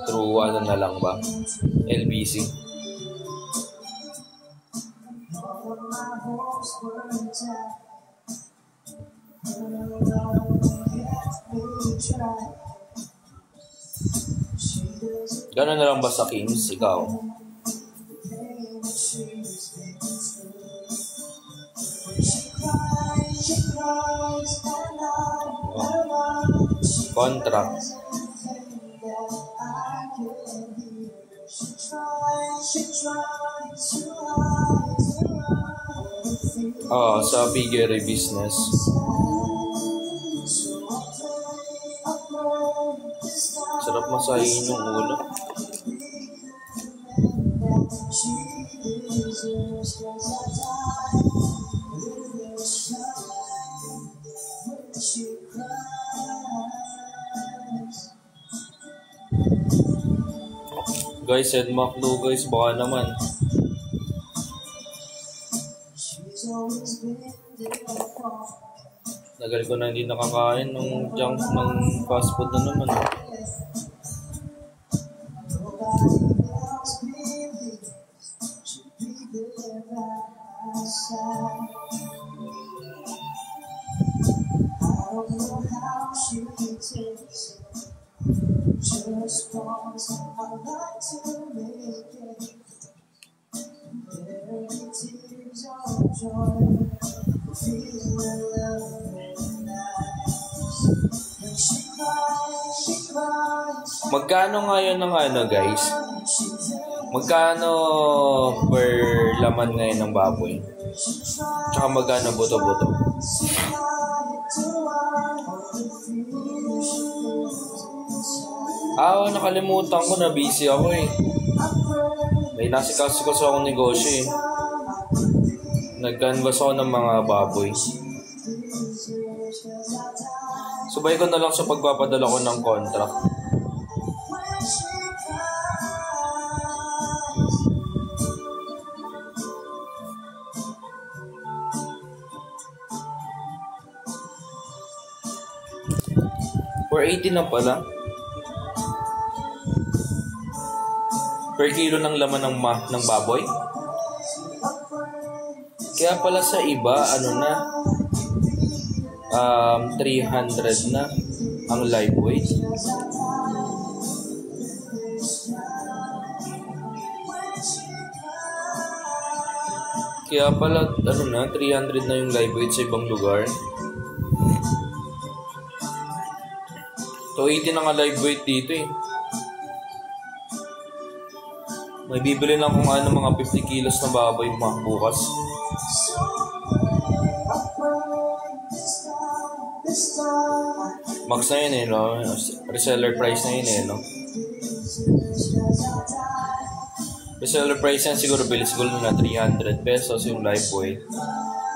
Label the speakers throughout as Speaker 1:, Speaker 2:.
Speaker 1: through ano na lang ba? LBC. Gano'n na lang ba sa Kings? Ikaw? Contract. Sa figure business. Sarap masahin yung ulo. Guys, Edmac do guys, baka naman. Tagal ko na hindi nakakain ng junk ng fast food na naman. Magkano ngayon ng ano guys? Magkano per laman ngayon ng baboy? Tsaka magkano buto-buto? Nakalimutan ko na busy ako eh. May nasikaso akong negosyo eh. Nag-canvas ako ng mga baboy. Subay ko na lang sa pagpapadala ko ng contract. $4.80 na pala. Per kilo ng laman ng baboy. Kaya pala sa iba, 300 na ang live weight. Kaya pala, 300 na yung live weight sa ibang lugar. 280 na nga live weight dito eh. May bibili lang kung mga 50 kilos na baboy bukas. Max na yun eh, no? Reseller price na yun eh, no? Reseller price yan siguro, bilis siguro na 300 pesos yung live weight.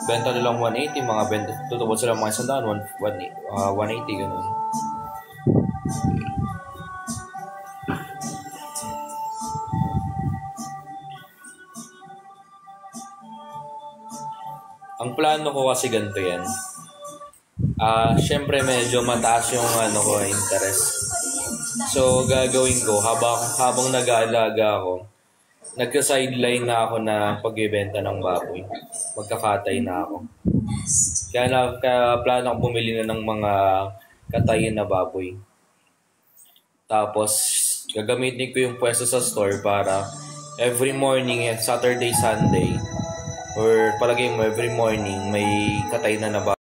Speaker 1: Benta nilang 180, mga benta. Tutubod sila mga 180, ganun. Ang plano ko kasi ganito yan. Syempre medyo mataas yung interest. So gagawin ko habang nag-aalaga ako, nagka-sideline na ako na pagbebenta ng baboy. Magkakatay na ako. Kaya plano ko bumili na ng mga katayin na baboy. Tapos gagamitin ko yung pwesto sa store para every morning, Saturday, Sunday, or palagay mo every morning may katay na baboy.